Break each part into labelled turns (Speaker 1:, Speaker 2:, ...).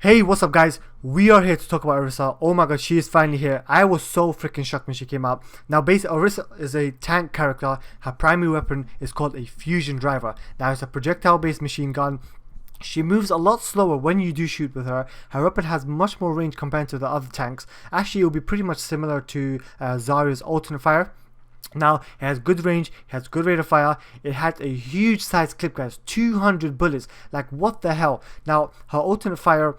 Speaker 1: Hey, what's up guys? We are here to talk about Orisa. Oh my god, she is finally here. I was so freaking shocked when she came out. Now basically, Orisa is a tank character. Her primary weapon is called a fusion driver. Now it's a projectile based machine gun. She moves a lot slower when you do shoot with her. Her weapon has much more range compared to the other tanks. Actually, it will be pretty much similar to Zarya's alternate fire. Now, it has good range, it has good rate of fire, it has a huge size clip, guys, 200 bullets, like what the hell. Now, her alternate fire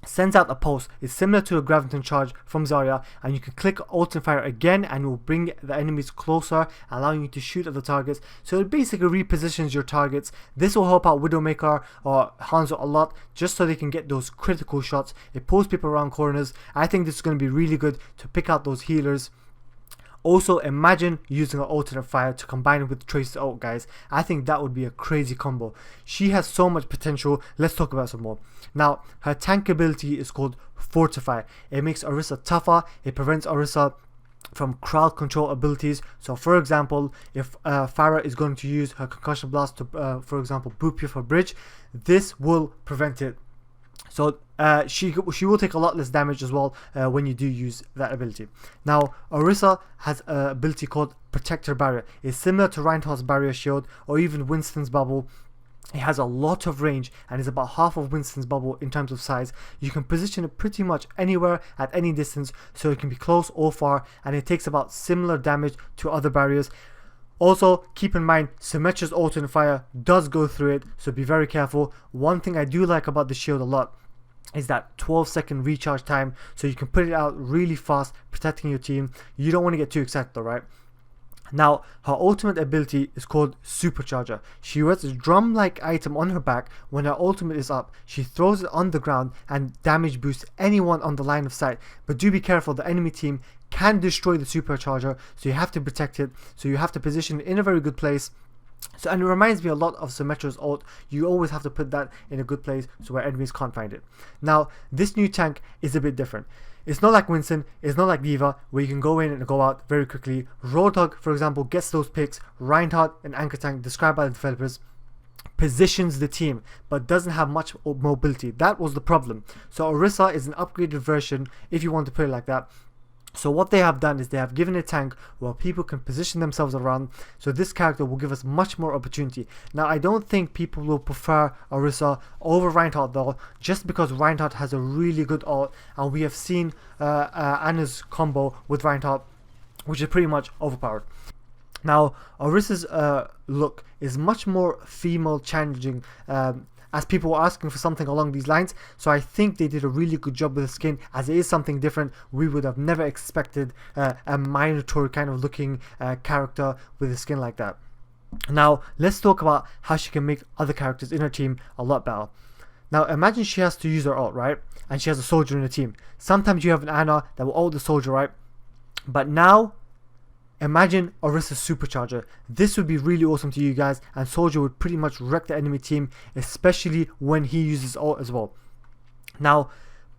Speaker 1: sends out a pulse. It's similar to a graviton charge from Zarya, and you can click alternate fire again and it will bring the enemies closer, allowing you to shoot at the targets. So it basically repositions your targets. This will help out Widowmaker or Hanzo a lot, just so they can get those critical shots. It pulls people around corners. I think this is going to be really good to pick out those healers. Also, imagine using an alternate fire to combine it with Trace's ult, guys. I think that would be a crazy combo. She has so much potential. Let's talk about some more. Now, her tank ability is called Fortify. It makes Orisa tougher. It prevents Orisa from crowd control abilities. So for example, if Pharah is going to use her concussion blast to for example boop you for bridge, this will prevent it. So she will take a lot less damage as well when you do use that ability. Now, Orisa has an ability called Protector Barrier. It's similar to Reinhardt's Barrier Shield or even Winston's Bubble. It has a lot of range and is about half of Winston's Bubble in terms of size. You can position it pretty much anywhere at any distance, so it can be close or far, and it takes about similar damage to other barriers. Also, keep in mind, Symmetra's alternate fire does go through it, so be very careful. One thing I do like about the shield a lot is that 12-second recharge time, so you can put it out really fast, protecting your team. You don't want to get too excited though, right? Now, her ultimate ability is called Supercharger. She wears a drum-like item on her back. When her ultimate is up, she throws it on the ground and damage boosts anyone on the line of sight. But do be careful, the enemy team can destroy the Supercharger, so you have to protect it. So you have to position it in a very good place. So, and it reminds me a lot of Symmetra's ult. You always have to put that in a good place so where enemies can't find it. Now, this new tank is a bit different. It's not like Winston, it's not like d.va, where you can go in and go out very quickly. Roadhog, for example, gets those picks. Reinhardt, an anchor tank described by the developers, positions the team but doesn't have much mobility. That was the problem. So Orisa is an upgraded version, if you want to put it like that. So what they have done is they have given a tank where people can position themselves around, so this character will give us much more opportunity. Now, I don't think people will prefer Orisa over Reinhardt though, just because Reinhardt has a really good ult, and we have seen Anna's combo with Reinhardt, which is pretty much overpowered. Now, Orisa's look is much more female challenging, as people were asking for something along these lines. So I think they did a really good job with the skin, as it is something different. We would have never expected a Minotaur kind of looking character with a skin like that. Now, let's talk about how she can make other characters in her team a lot better. Now, imagine she has to use her ult, right? And she has a soldier in her team. Sometimes you have an Anna that will ult the soldier, right? But now, imagine Orisa's Supercharger. This would be really awesome to you guys, and Soldier would pretty much wreck the enemy team, especially when he uses ult as well. Now,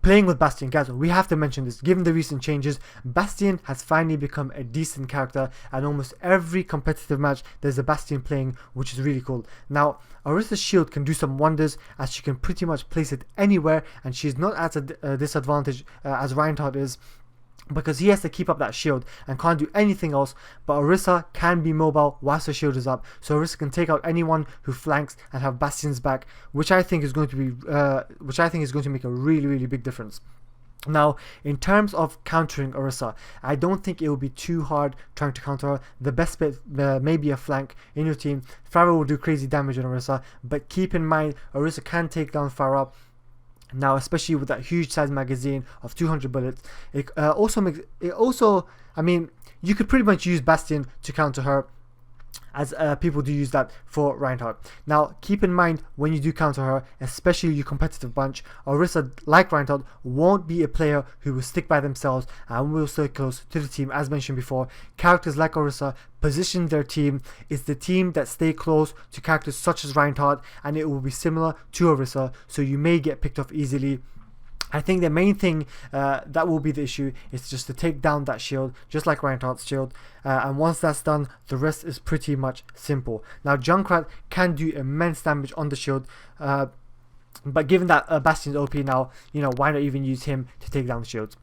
Speaker 1: playing with Bastion, guys, we have to mention this. Given the recent changes, Bastion has finally become a decent character, and almost every competitive match there's a Bastion playing, which is really cool. Now, Orisa's shield can do some wonders, as she can pretty much place it anywhere, and she's not at a disadvantage as Reinhardt is, because he has to keep up that shield and can't do anything else. But Orisa can be mobile whilst her shield is up, so Orisa can take out anyone who flanks and have Bastion's back, which I think is going to make a really big difference. Now, in terms of countering Orisa, I don't think it will be too hard trying to counter her. The best bit may be a flank in your team. Pharah will do crazy damage on Orisa, but keep in mind Orisa can take down Pharah. Now, especially with that huge size magazine of 200 bullets, I mean, you could pretty much use Bastion to counter her, as people do use that for Reinhardt. Now, keep in mind when you do counter her, especially you competitive bunch, Orisa, like Reinhardt, won't be a player who will stick by themselves and will stay close to the team. As mentioned before, characters like Orisa position their team. It's the team that stay close to characters such as Reinhardt, and it will be similar to Orisa, so you may get picked off easily. I think the main thing that will be the issue is just to take down that shield, just like Reinhardt's shield, and once that's done, the rest is pretty much simple. Now, Junkrat can do immense damage on the shield, But given that Bastion's OP now, why not even use him to take down the shields?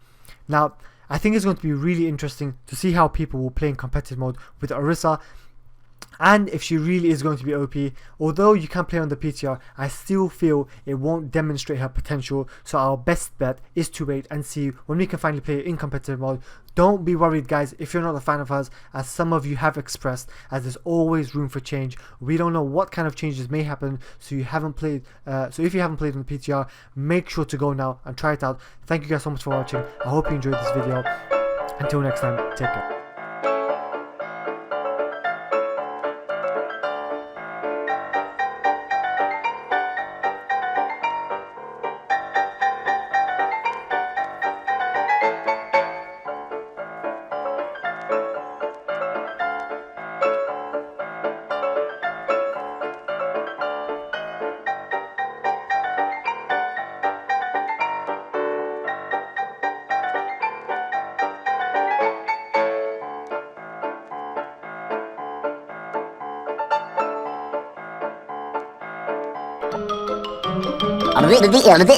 Speaker 1: Now, I think it's going to be really interesting to see how people will play in competitive mode with Orisa, and if she really is going to be OP. Although you can play on the PTR, I still feel it won't demonstrate her potential, so our best bet is to wait and see when we can finally play in competitive mode. Don't be worried, guys, if you're not a fan of hers, as some of you have expressed, as there's always room for change. We don't know what kind of changes may happen, so if you haven't played on the PTR, make sure to go now and try it out. Thank you guys so much for watching. I hope you enjoyed this video. Until next time, take care.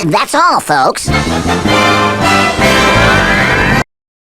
Speaker 2: That's all, folks.